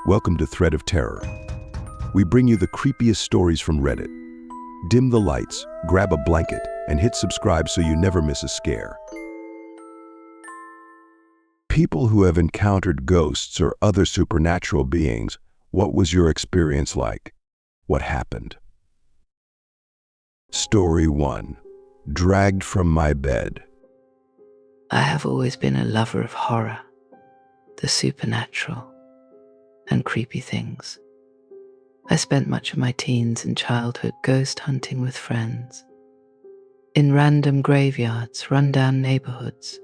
Welcome to Thread of Terror. We bring you the creepiest stories from Reddit. Dim the lights, grab a blanket, and hit subscribe so you never miss a scare. People who have encountered ghosts or other supernatural beings, what was your experience like? What happened? Story 1. Dragged from my bed. I have always been a lover of horror, the supernatural, and creepy things. I spent much of my teens and childhood ghost hunting with friends. In random graveyards, rundown neighborhoods,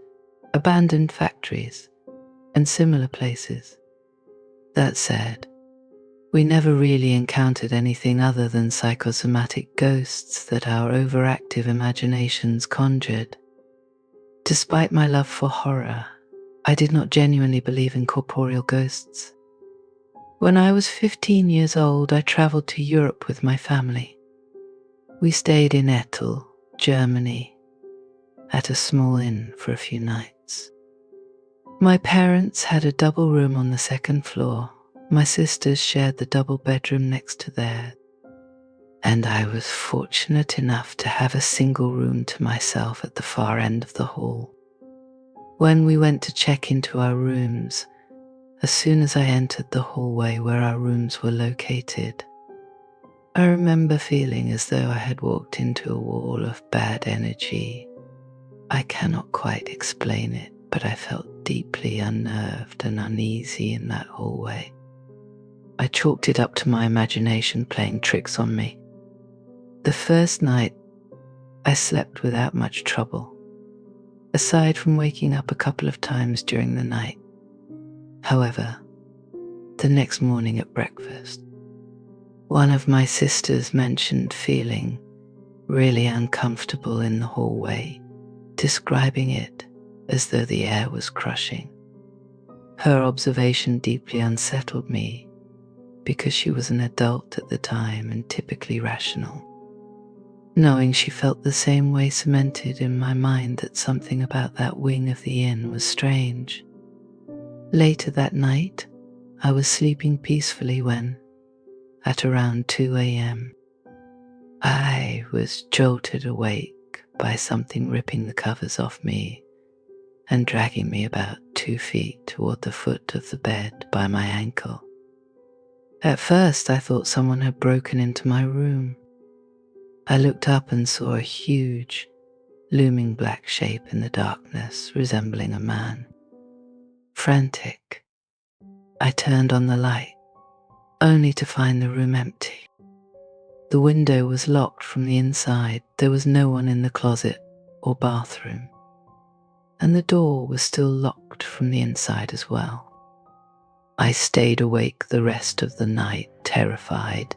abandoned factories, and similar places. That said, we never really encountered anything other than psychosomatic ghosts that our overactive imaginations conjured. Despite my love for horror, I did not genuinely believe in corporeal ghosts. When I was 15 years old, I traveled to Europe with my family. We stayed in Ettel, Germany, at a small inn for a few nights. My parents had a double room on the second floor. My sisters shared the double bedroom next to theirs, and I was fortunate enough to have a single room to myself at the far end of the hall. When we went to check into our rooms, as soon as I entered the hallway where our rooms were located, I remember feeling as though I had walked into a wall of bad energy. I cannot quite explain it, but I felt deeply unnerved and uneasy in that hallway. I chalked it up to my imagination playing tricks on me. The first night, I slept without much trouble, aside from waking up a couple of times during the night. However, the next morning at breakfast, one of my sisters mentioned feeling really uncomfortable in the hallway, describing it as though the air was crushing. Her observation deeply unsettled me because she was an adult at the time and typically rational. Knowing she felt the same way cemented in my mind that something about that wing of the inn was strange. Later that night, I was sleeping peacefully when, at around 2 a.m., I was jolted awake by something ripping the covers off me and dragging me about 2 feet toward the foot of the bed by my ankle. At first, I thought someone had broken into my room. I looked up and saw a huge, looming black shape in the darkness resembling a man. Frantic, I turned on the light, only to find the room empty. The window was locked from the inside. There was no one in the closet or bathroom, and the door was still locked from the inside as well. I stayed awake the rest of the night, terrified,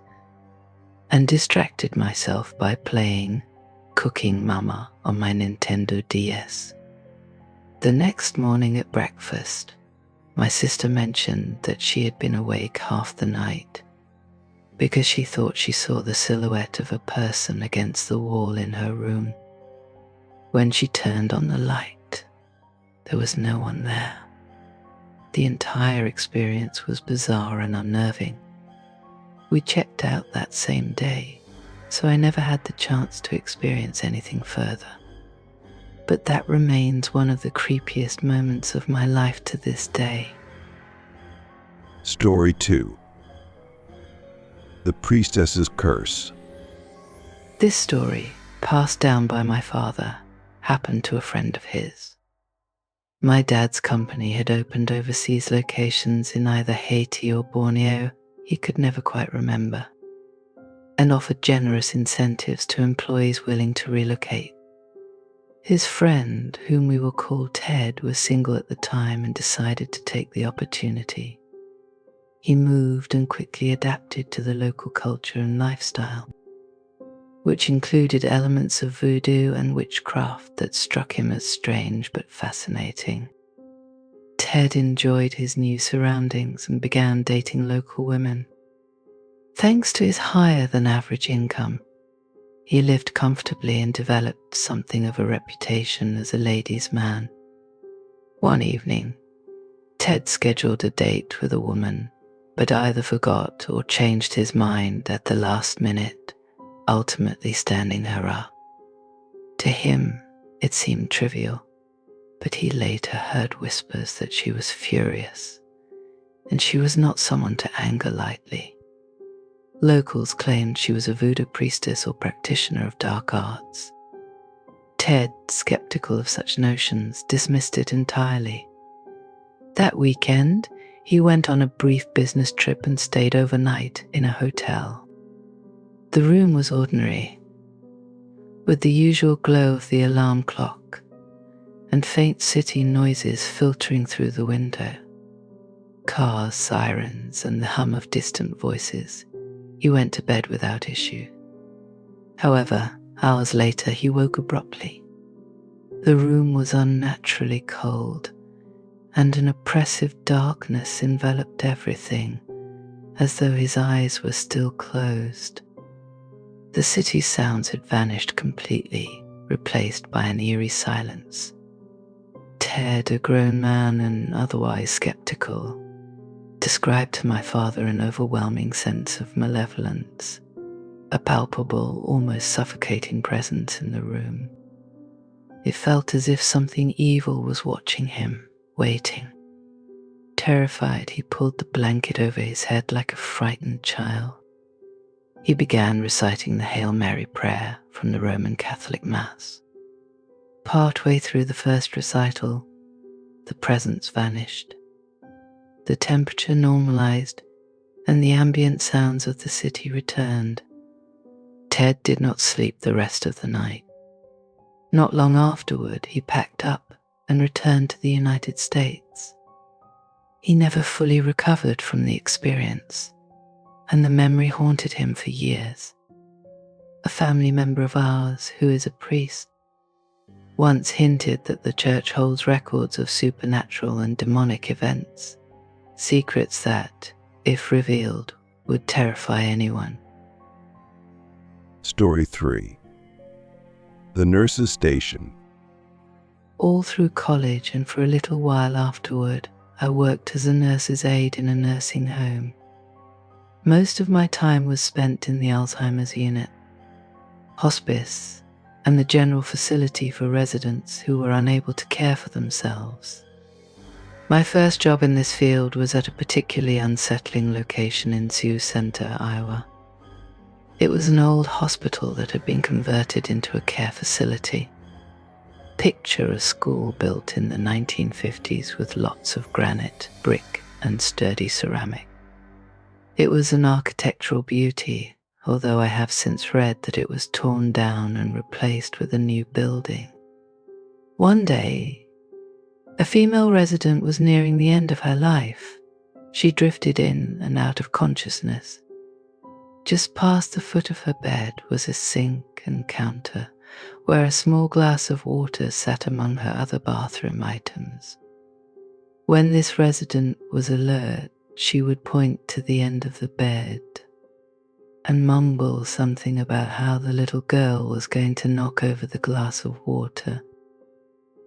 and distracted myself by playing Cooking Mama on my Nintendo DS. The next morning at breakfast, my sister mentioned that she had been awake half the night because she thought she saw the silhouette of a person against the wall in her room. When she turned on the light, there was no one there. The entire experience was bizarre and unnerving. We checked out that same day, so I never had the chance to experience anything further. But that remains one of the creepiest moments of my life to this day. Story 2. The Priestess's Curse. This story, passed down by my father, happened to a friend of his. My dad's company had opened overseas locations in either Haiti or Borneo, he could never quite remember, and offered generous incentives to employees willing to relocate. His friend, whom we will call Ted, was single at the time and decided to take the opportunity. He moved and quickly adapted to the local culture and lifestyle, which included elements of voodoo and witchcraft that struck him as strange but fascinating. Ted enjoyed his new surroundings and began dating local women. Thanks to his higher than average income, he lived comfortably and developed something of a reputation as a ladies' man. One evening, Ted scheduled a date with a woman but either forgot or changed his mind at the last minute, ultimately standing her up. To him, it seemed trivial, but he later heard whispers that she was furious, and she was not someone to anger lightly. Locals claimed she was a voodoo priestess or practitioner of dark arts. Ted, skeptical of such notions, dismissed it entirely. That weekend, he went on a brief business trip and stayed overnight in a hotel. The room was ordinary, with the usual glow of the alarm clock and faint city noises filtering through the window. Cars, sirens, and the hum of distant voices. He went to bed without issue. However, hours later he woke abruptly. The room was unnaturally cold, and an oppressive darkness enveloped everything, as though his eyes were still closed. The city's sounds had vanished completely, replaced by an eerie silence. Ted, a grown man and otherwise skeptical, described to my father an overwhelming sense of malevolence, a palpable, almost suffocating presence in the room. It felt as if something evil was watching him, waiting. Terrified, he pulled the blanket over his head like a frightened child. He began reciting the Hail Mary prayer from the Roman Catholic Mass. Partway through the first recital, the presence vanished. The temperature normalized, and the ambient sounds of the city returned. Ted did not sleep the rest of the night. Not long afterward, he packed up and returned to the United States. He never fully recovered from the experience, and the memory haunted him for years. A family member of ours, who is a priest, once hinted that the church holds records of supernatural and demonic events, secrets that, if revealed, would terrify anyone. Story 3. The Nurse's Station. All through college and for a little while afterward, I worked as a nurse's aide in a nursing home. Most of my time was spent in the Alzheimer's unit, hospice, and the general facility for residents who were unable to care for themselves. My first job in this field was at a particularly unsettling location in Sioux Center, Iowa. It was an old hospital that had been converted into a care facility. Picture a school built in the 1950s with lots of granite, brick, and sturdy ceramic. It was an architectural beauty, although I have since read that it was torn down and replaced with a new building. One day, a female resident was nearing the end of her life. She drifted in and out of consciousness. Just past the foot of her bed was a sink and counter, where a small glass of water sat among her other bathroom items. When this resident was alert, she would point to the end of the bed and mumble something about how the little girl was going to knock over the glass of water.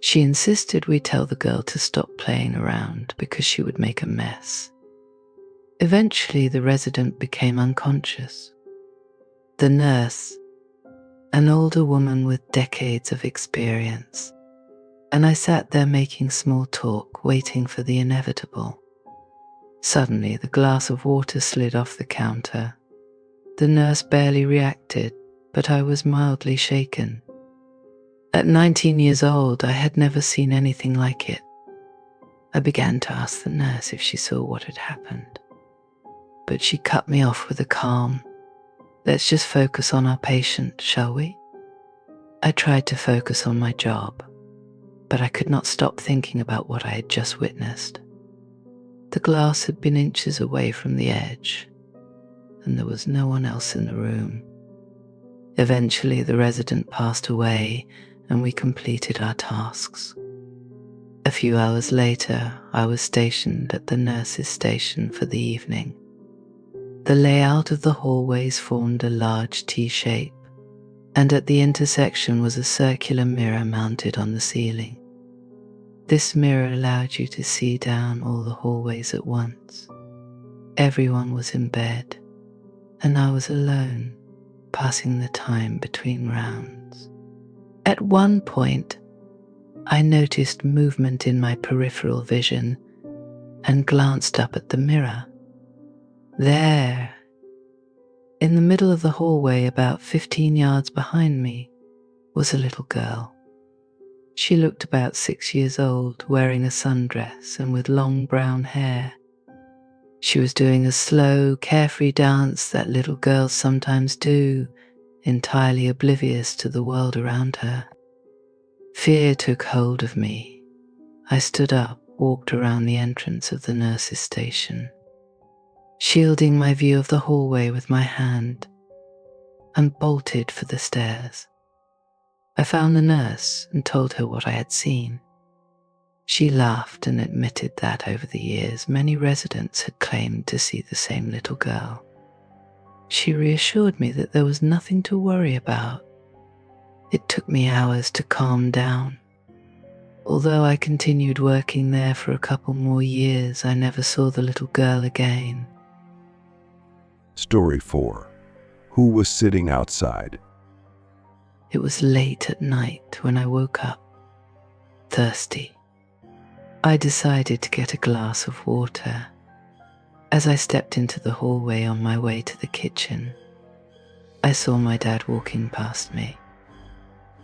She insisted we tell the girl to stop playing around because she would make a mess. Eventually, the resident became unconscious. The nurse, an older woman with decades of experience, and I sat there making small talk, waiting for the inevitable. Suddenly, the glass of water slid off the counter. The nurse barely reacted, but I was mildly shaken. At 19 years old, I had never seen anything like it. I began to ask the nurse if she saw what had happened, but she cut me off with a calm, "Let's just focus on our patient, shall we?" I tried to focus on my job, but I could not stop thinking about what I had just witnessed. The glass had been inches away from the edge, and there was no one else in the room. Eventually, the resident passed away, and we completed our tasks. A few hours later, I was stationed at the nurse's station for the evening. The layout of the hallways formed a large T shape, and at the intersection was a circular mirror mounted on the ceiling. This mirror allowed you to see down all the hallways at once. Everyone was in bed, and I was alone, passing the time between rounds. At one point, I noticed movement in my peripheral vision and glanced up at the mirror. There, in the middle of the hallway, about 15 yards behind me, was a little girl. She looked about 6 years old, wearing a sundress and with long brown hair. She was doing a slow, carefree dance that little girls sometimes do, entirely oblivious to the world around her. Fear took hold of me. I stood up, walked around the entrance of the nurse's station, shielding my view of the hallway with my hand, and bolted for the stairs. I found the nurse and told her what I had seen. She laughed and admitted that over the years many residents had claimed to see the same little girl. She reassured me that there was nothing to worry about. It took me hours to calm down. Although I continued working there for a couple more years, I never saw the little girl again. Story 4. Who was sitting outside? It was late at night when I woke up, thirsty. I decided to get a glass of water. As I stepped into the hallway on my way to the kitchen, I saw my dad walking past me.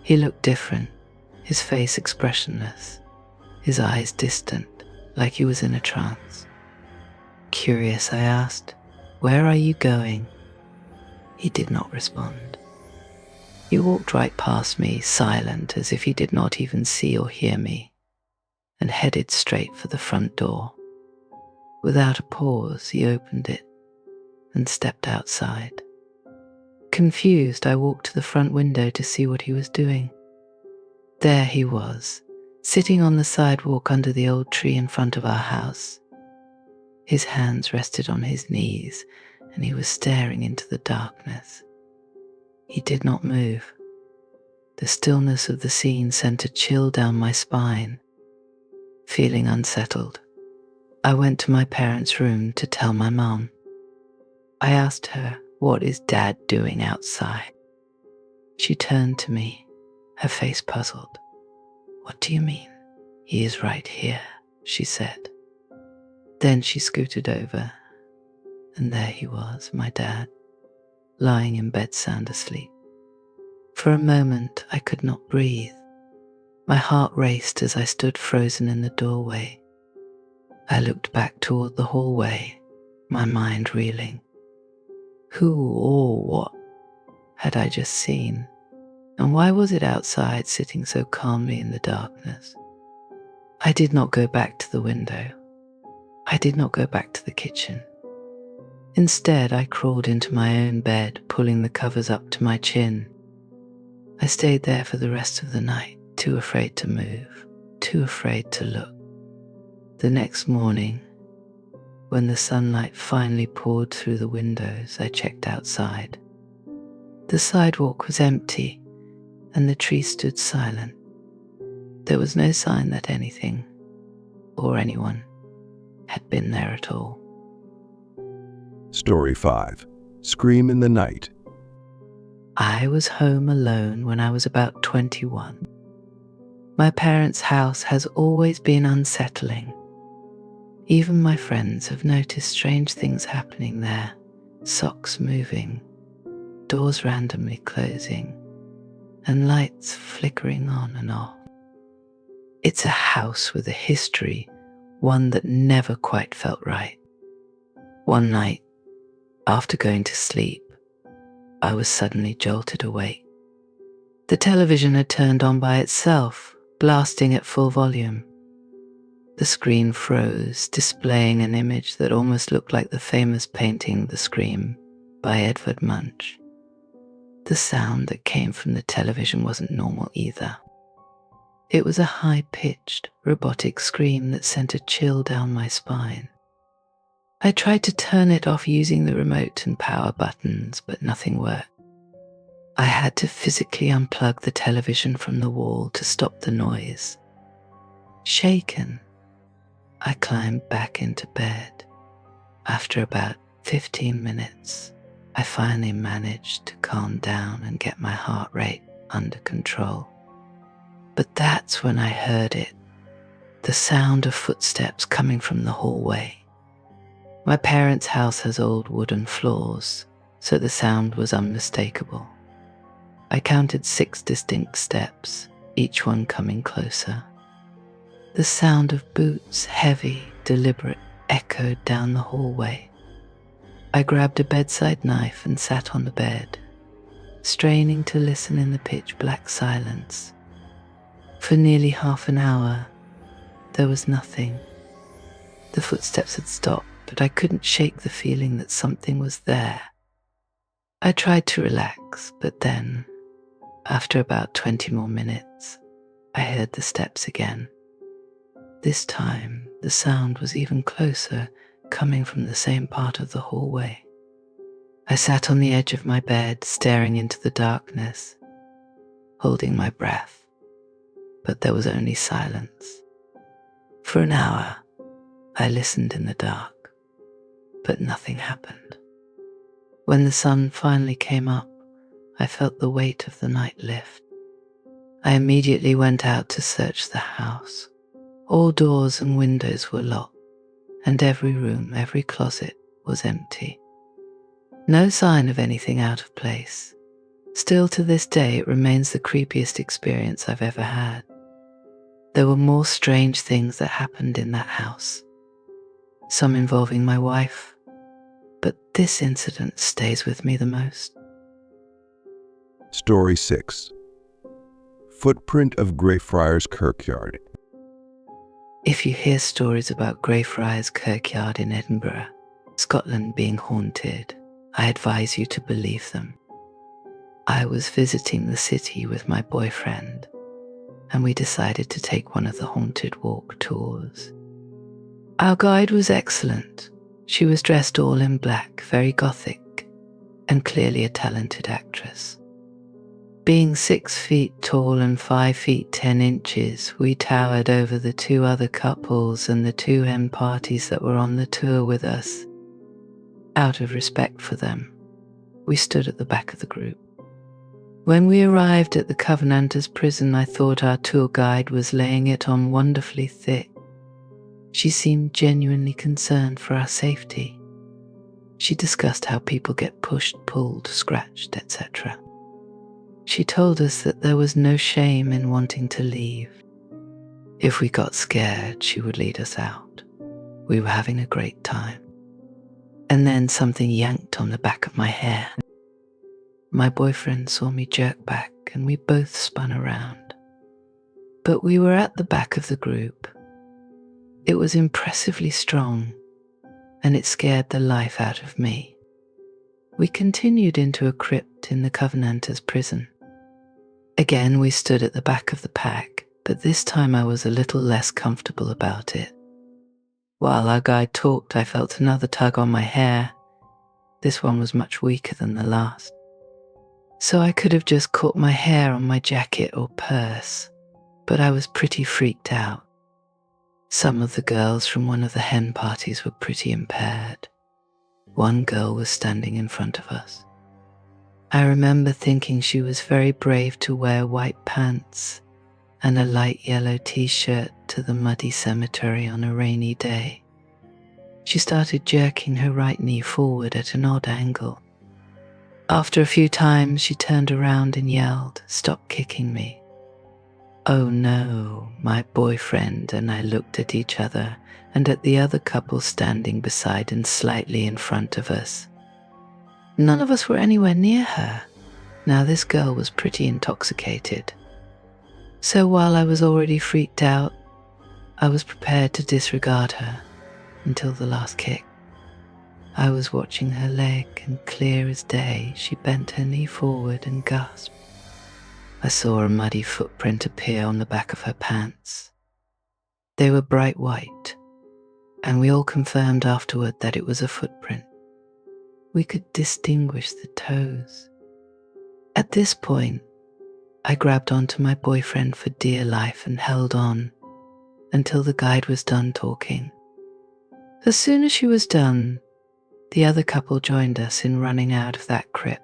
He looked different, his face expressionless, his eyes distant, like he was in a trance. Curious, I asked, "Where are you going?" He did not respond. He walked right past me, silent, as if he did not even see or hear me, and headed straight for the front door. Without a pause, he opened it and stepped outside. Confused, I walked to the front window to see what he was doing. There he was, sitting on the sidewalk under the old tree in front of our house. His hands rested on his knees, and he was staring into the darkness. He did not move. The stillness of the scene sent a chill down my spine. Feeling unsettled, I went to my parents' room to tell my mum. I asked her, "What is Dad doing outside?" She turned to me, her face puzzled. "What do you mean?" "He is right here," she said. Then she scooted over, and there he was, my dad, lying in bed sound asleep. For a moment, I could not breathe. My heart raced as I stood frozen in the doorway. I looked back toward the hallway, my mind reeling. Who or what had I just seen? And why was it outside, sitting so calmly in the darkness? I did not go back to the window. I did not go back to the kitchen. Instead, I crawled into my own bed, pulling the covers up to my chin. I stayed there for the rest of the night, too afraid to move, too afraid to look. The next morning, when the sunlight finally poured through the windows, I checked outside. The sidewalk was empty, and the tree stood silent. There was no sign that anything, or anyone, had been there at all. Story 5. Scream in the night. I was home alone when I was about 21. My parents' house has always been unsettling. Even my friends have noticed strange things happening there, socks moving, doors randomly closing, and lights flickering on and off. It's a house with a history, one that never quite felt right. One night, after going to sleep, I was suddenly jolted awake. The television had turned on by itself, blasting at full volume. The screen froze, displaying an image that almost looked like the famous painting The Scream by Edvard Munch. The sound that came from the television wasn't normal either. It was a high-pitched, robotic scream that sent a chill down my spine. I tried to turn it off using the remote and power buttons, but nothing worked. I had to physically unplug the television from the wall to stop the noise. Shaken, I climbed back into bed. After about 15 minutes, I finally managed to calm down and get my heart rate under control. But that's when I heard it, the sound of footsteps coming from the hallway. My parents' house has old wooden floors, so the sound was unmistakable. I counted 6 distinct steps, each one coming closer. The sound of boots, heavy, deliberate, echoed down the hallway. I grabbed a bedside knife and sat on the bed, straining to listen in the pitch-black silence. For nearly half an hour, there was nothing. The footsteps had stopped, but I couldn't shake the feeling that something was there. I tried to relax, but then, after about 20 more minutes, I heard the steps again. This time, the sound was even closer, coming from the same part of the hallway. I sat on the edge of my bed, staring into the darkness, holding my breath, but there was only silence. For an hour, I listened in the dark, but nothing happened. When the sun finally came up, I felt the weight of the night lift. I immediately went out to search the house. All doors and windows were locked, and every room, every closet was empty. No sign of anything out of place. Still to this day, it remains the creepiest experience I've ever had. There were more strange things that happened in that house, some involving my wife, but this incident stays with me the most. Story 6. Footprint of Greyfriars Kirkyard. If you hear stories about Greyfriars Kirkyard in Edinburgh, Scotland, being haunted, I advise you to believe them. I was visiting the city with my boyfriend, and we decided to take one of the haunted walk tours. Our guide was excellent. She was dressed all in black, very gothic, and clearly a talented actress. Being 6 feet tall and 5 feet 10 inches, we towered over the 2 other couples and the 2 hen parties that were on the tour with us. Out of respect for them, we stood at the back of the group. When we arrived at the Covenanters' prison, I thought our tour guide was laying it on wonderfully thick. She seemed genuinely concerned for our safety. She discussed how people get pushed, pulled, scratched, etc. She told us that there was no shame in wanting to leave. If we got scared, she would lead us out. We were having a great time. And then something yanked on the back of my hair. My boyfriend saw me jerk back and we both spun around. But we were at the back of the group. It was impressively strong, and it scared the life out of me. We continued into a crypt in the Covenanters' prison. Again, we stood at the back of the pack, but this time I was a little less comfortable about it. While our guide talked, I felt another tug on my hair. This one was much weaker than the last. So I could have just caught my hair on my jacket or purse, but I was pretty freaked out. Some of the girls from one of the hen parties were pretty impaired. One girl was standing in front of us. I remember thinking she was very brave to wear white pants and a light yellow t-shirt to the muddy cemetery on a rainy day. She started jerking her right knee forward at an odd angle. After a few times, she turned around and yelled, "Stop kicking me." Oh no, my boyfriend and I looked at each other and at the other couple standing beside and slightly in front of us. None of us were anywhere near her. Now this girl was pretty intoxicated. So while I was already freaked out, I was prepared to disregard her until the last kick. I was watching her leg, and clear as day, she bent her knee forward and gasped. I saw a muddy footprint appear on the back of her pants. They were bright white, and we all confirmed afterward that it was a footprint. We could distinguish the toes. At this point, I grabbed onto my boyfriend for dear life and held on until the guide was done talking. As soon as she was done, The other couple joined us in running out of that crypt.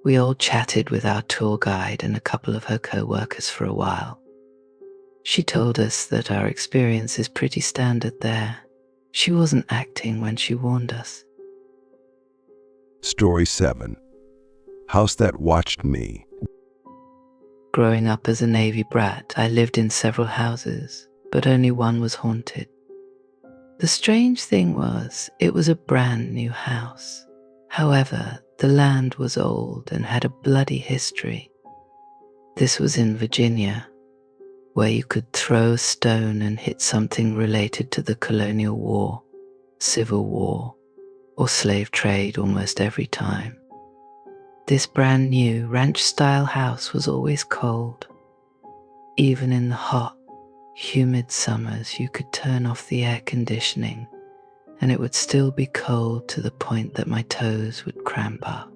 We all chatted with our tour guide and a couple of her co-workers for a while. She told us that our experience is pretty standard there. She wasn't acting when she warned us. Story 7. House That Watched Me. Growing up as a Navy brat, I lived in several houses, but only one was haunted. The strange thing was, it was a brand new house. However, the land was old and had a bloody history. This was in Virginia, where you could throw a stone and hit something related to the Colonial War, Civil War, or slave trade almost every time. This brand new ranch-style house was always cold. Even in the hot, humid summers, you could turn off the air conditioning and it would still be cold to the point that my toes would cramp up.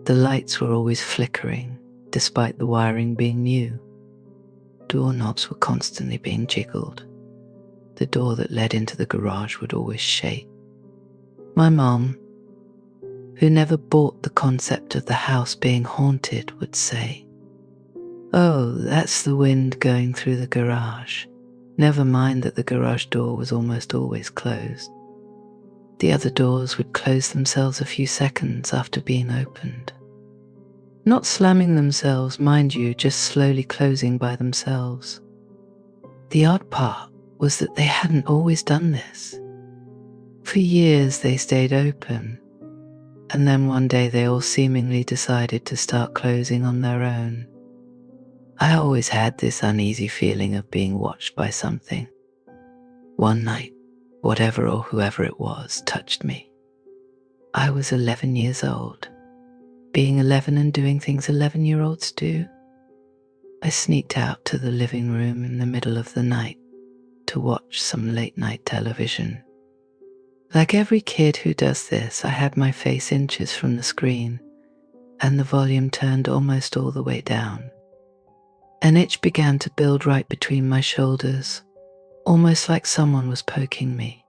The lights were always flickering, despite the wiring being new. Doorknobs were constantly being jiggled. The door that led into the garage would always shake. My mom, who never bought the concept of the house being haunted, would say, "Oh, that's the wind going through the garage. Never mind that the garage door was almost always closed. The other doors would close themselves a few seconds after being opened. Not slamming themselves, mind you, just slowly closing by themselves. The odd part was that they hadn't always done this. For years they stayed open, and then one day they all seemingly decided to start closing on their own. I always had this uneasy feeling of being watched by something. One night, whatever or whoever it was touched me. I was 11 years old. Being 11 and doing things 11-year-olds do. I sneaked out to the living room in the middle of the night to watch some late-night television. Like every kid who does this, I had my face inches from the screen and the volume turned almost all the way down. An itch began to build right between my shoulders, almost like someone was poking me.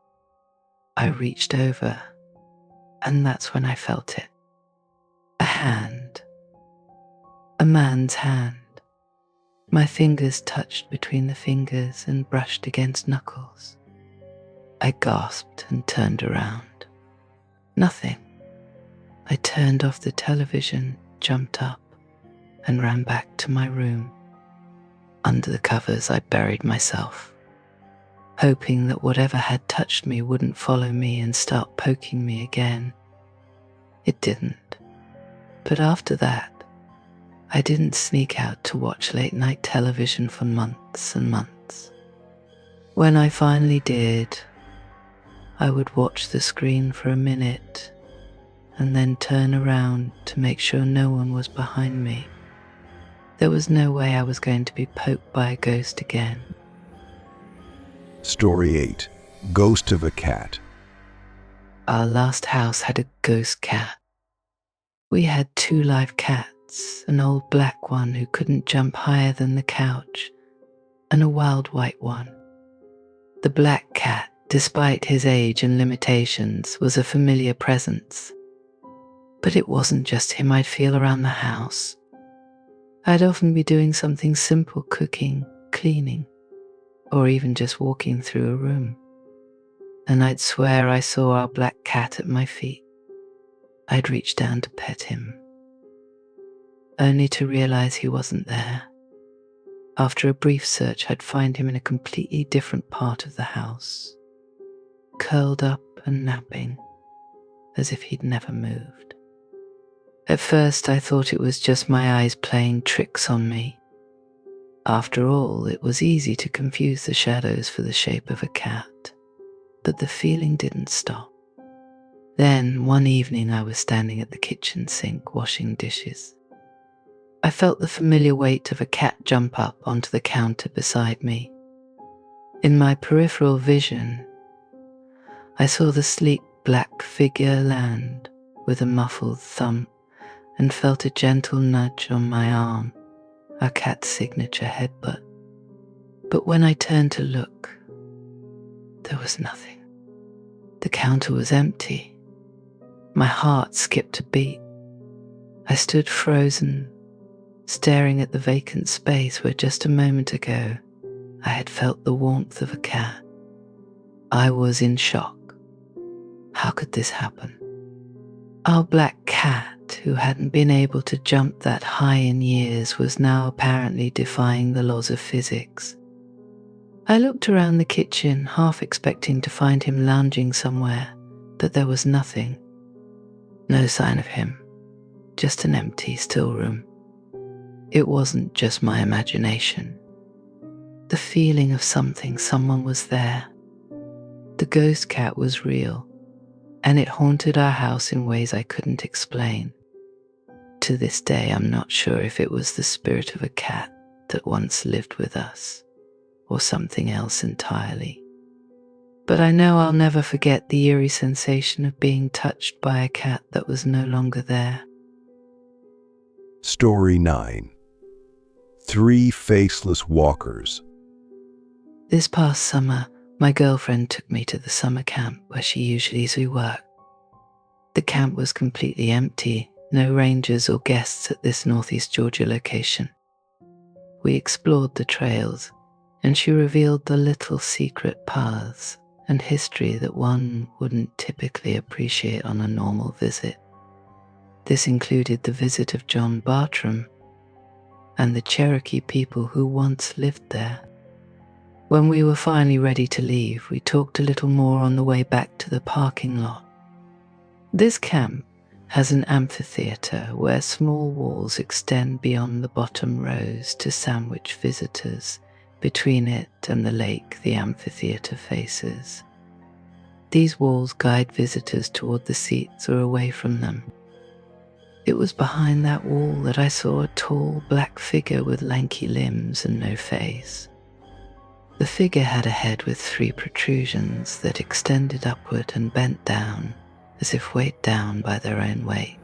I reached over, and that's when I felt it. A hand. A man's hand. My fingers touched between the fingers and brushed against knuckles. I gasped and turned around. Nothing. I turned off the television, jumped up, and ran back to my room. Under the covers, I buried myself, hoping that whatever had touched me wouldn't follow me and start poking me again. It didn't. But after that, I didn't sneak out to watch late-night television for months and months. When I finally did, I would watch the screen for a minute and then turn around to make sure no one was behind me. There was no way I was going to be poked by a ghost again. Story 8. Ghost of a Cat. Our last house had a ghost cat. We had 2 live cats, an old black one who couldn't jump higher than the couch, and a wild white one. The black cat, despite his age and limitations, was a familiar presence. But it wasn't just him I'd feel around the house. I'd often be doing something simple, cooking, cleaning, or even just walking through a room, and I'd swear I saw our black cat at my feet. I'd reach down to pet him, only to realize he wasn't there. After a brief search, I'd find him in a completely different part of the house, curled up and napping, as if he'd never moved. At first, I thought it was just my eyes playing tricks on me. After all, it was easy to confuse the shadows for the shape of a cat, but the feeling didn't stop. Then, one evening, I was standing at the kitchen sink washing dishes. I felt the familiar weight of a cat jump up onto the counter beside me. In my peripheral vision, I saw the sleek black figure land with a muffled thump and felt a gentle nudge on my arm, our cat's signature headbutt. But when I turned to look, there was nothing. The counter was empty. My heart skipped a beat. I stood frozen, staring at the vacant space where just a moment ago I had felt the warmth of a cat. I was in shock. How could this happen? Our black cat, who hadn't been able to jump that high in years, was now apparently defying the laws of physics. I looked around the kitchen, half expecting to find him lounging somewhere, but there was nothing. No sign of him, just an empty, still room. It wasn't just my imagination. The feeling of someone was there. The ghost cat was real, and it haunted our house in ways I couldn't explain. To this day, I'm not sure if it was the spirit of a cat that once lived with us, or something else entirely. But I know I'll never forget the eerie sensation of being touched by a cat that was no longer there. Story 9. 3 Faceless Walkers. This past summer, my girlfriend took me to the summer camp where she usually worked. The camp was completely empty, no rangers or guests at this Northeast Georgia location. We explored the trails, and she revealed the little secret paths and history that one wouldn't typically appreciate on a normal visit. This included the visit of John Bartram and the Cherokee people who once lived there. When we were finally ready to leave, we talked a little more on the way back to the parking lot. This camp has an amphitheater where small walls extend beyond the bottom rows to sandwich visitors between it and the lake the amphitheater faces. These walls guide visitors toward the seats or away from them. It was behind that wall that I saw a tall black figure with lanky limbs and no face. The figure had a head with 3 protrusions that extended upward and bent down, as if weighed down by their own weight.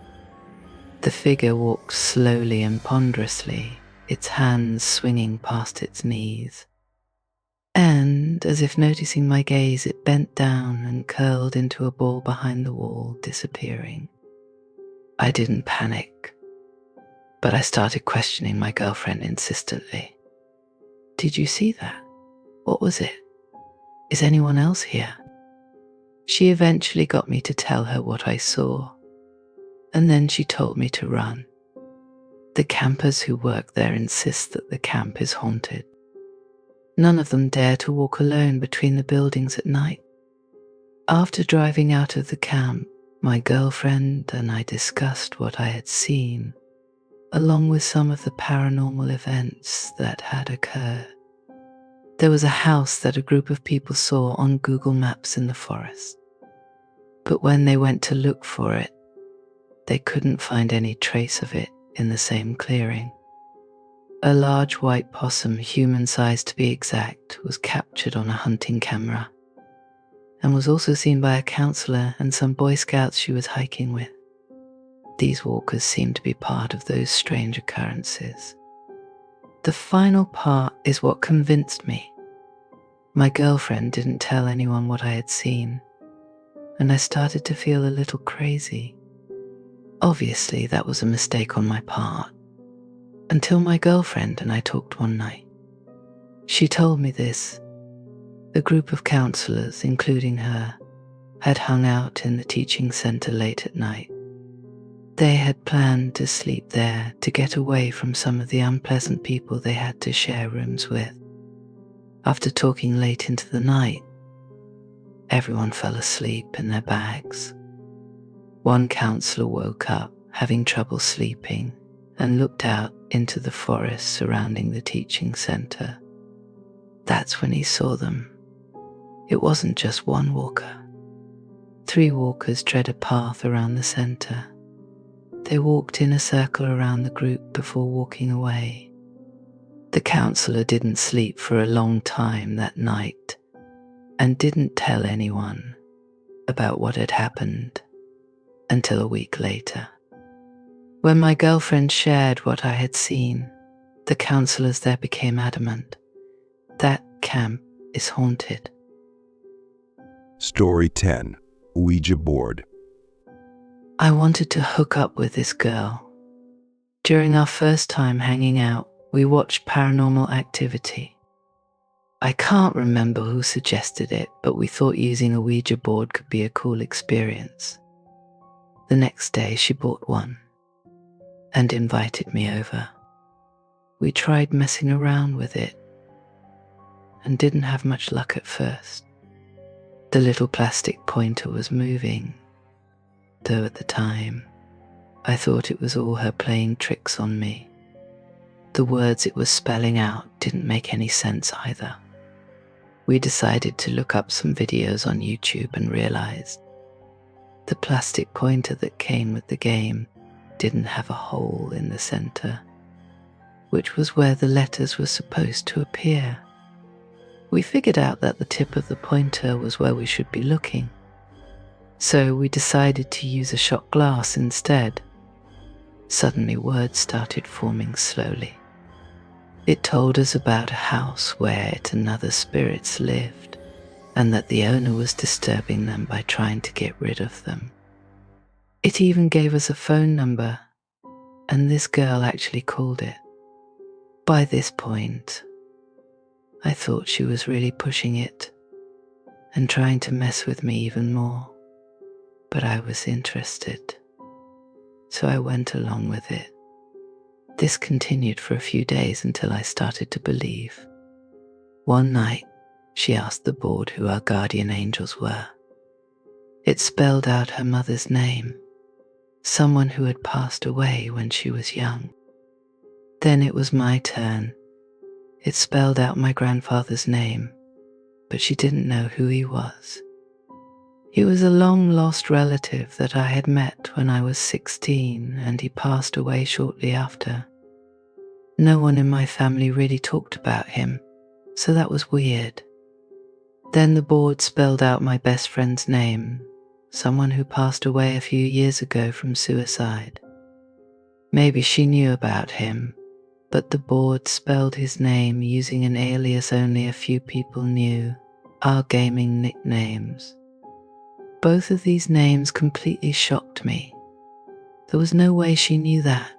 The figure walked slowly and ponderously, its hands swinging past its knees. And, as if noticing my gaze, it bent down and curled into a ball behind the wall, disappearing. I didn't panic, but I started questioning my girlfriend insistently. "Did you see that? What was it? Is anyone else here?" She eventually got me to tell her what I saw, and then she told me to run. The campers who work there insist that the camp is haunted. None of them dare to walk alone between the buildings at night. After driving out of the camp, my girlfriend and I discussed what I had seen, along with some of the paranormal events that had occurred. There was a house that a group of people saw on Google Maps in the forest. But when they went to look for it, they couldn't find any trace of it in the same clearing. A large white possum, human-sized to be exact, was captured on a hunting camera, and was also seen by a counselor and some Boy Scouts she was hiking with. These walkers seemed to be part of those strange occurrences. The final part is what convinced me. My girlfriend didn't tell anyone what I had seen, and I started to feel a little crazy. Obviously, that was a mistake on my part, until my girlfriend and I talked one night. She told me this. A group of counselors, including her, had hung out in the teaching center late at night. They had planned to sleep there to get away from some of the unpleasant people they had to share rooms with. After talking late into the night, everyone fell asleep in their bags. One counselor woke up, having trouble sleeping, and looked out into the forest surrounding the teaching center. That's when he saw them. It wasn't just one walker. 3 walkers tread a path around the center. They walked in a circle around the group before walking away. The counselor didn't sleep for a long time that night and didn't tell anyone about what had happened until a week later. When my girlfriend shared what I had seen, the counselors there became adamant. That camp is haunted. Story 10. Ouija Board. I wanted to hook up with this girl. During our first time hanging out, we watched Paranormal Activity. I can't remember who suggested it, but we thought using a Ouija board could be a cool experience. The next day, she bought one and invited me over. We tried messing around with it and didn't have much luck at first. The little plastic pointer was moving, though at the time, I thought it was all her playing tricks on me. The words it was spelling out didn't make any sense either. We decided to look up some videos on YouTube and realized the plastic pointer that came with the game didn't have a hole in the center, which was where the letters were supposed to appear. We figured out that the tip of the pointer was where we should be looking, so we decided to use a shot glass instead. Suddenly words started forming slowly. It told us about a house where another spirits lived, and that the owner was disturbing them by trying to get rid of them. It even gave us a phone number, and this girl actually called it. By this point, I thought she was really pushing it and trying to mess with me even more, but I was interested, so I went along with it. This continued for a few days until I started to believe. One night, she asked the board who our guardian angels were. It spelled out her mother's name, someone who had passed away when she was young. Then it was my turn. It spelled out my grandfather's name, but she didn't know who he was. He was a long-lost relative that I had met when I was 16, and he passed away shortly after. No one in my family really talked about him, so that was weird. Then the board spelled out my best friend's name, someone who passed away a few years ago from suicide. Maybe she knew about him, but the board spelled his name using an alias only a few people knew, our gaming nicknames. Both of these names completely shocked me. There was no way she knew that.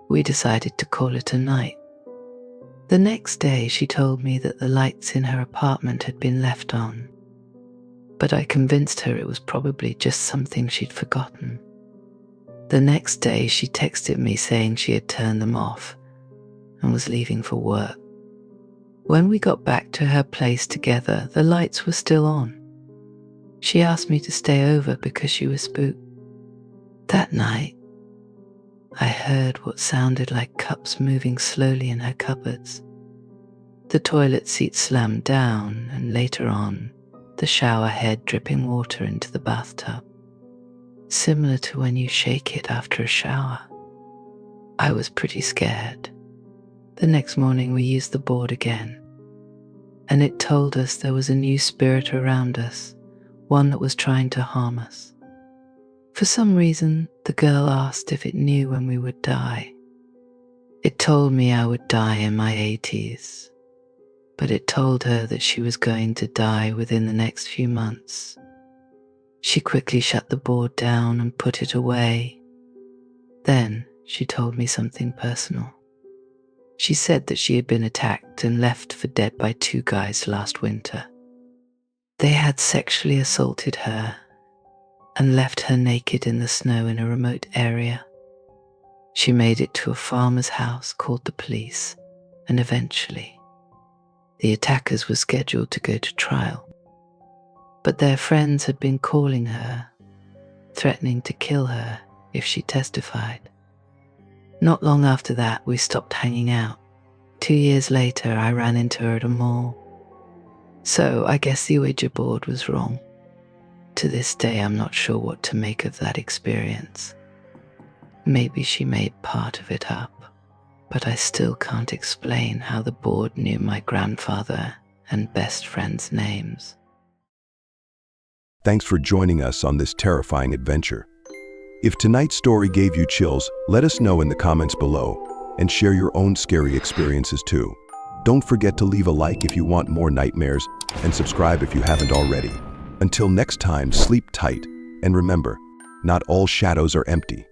We decided to call it a night. The next day she told me that the lights in her apartment had been left on, but I convinced her it was probably just something she'd forgotten. The next day she texted me saying she had turned them off and was leaving for work. When we got back to her place together, the lights were still on. She asked me to stay over because she was spooked. That night, I heard what sounded like cups moving slowly in her cupboards. The toilet seat slammed down, and later on, the shower head dripping water into the bathtub, similar to when you shake it after a shower. I was pretty scared. The next morning we used the board again, and it told us there was a new spirit around us, one that was trying to harm us. For some reason, the girl asked if it knew when we would die. It told me I would die in my 80s, but it told her that she was going to die within the next few months. She quickly shut the board down and put it away. Then she told me something personal. She said that she had been attacked and left for dead by 2 guys last winter. They had sexually assaulted her and left her naked in the snow in a remote area. She made it to a farmer's house, called the police, and eventually, the attackers were scheduled to go to trial. But their friends had been calling her, threatening to kill her if she testified. Not long after that, we stopped hanging out. 2 years later, I ran into her at a mall. So I guess the Ouija board was wrong. To this day, I'm not sure what to make of that experience. Maybe she made part of it up, but I still can't explain how the board knew my grandfather and best friend's names. Thanks for joining us on this terrifying adventure. If tonight's story gave you chills, let us know in the comments below and share your own scary experiences too. Don't forget to leave a like if you want more nightmares and subscribe if you haven't already. Until next time, sleep tight and remember, Not all shadows are empty.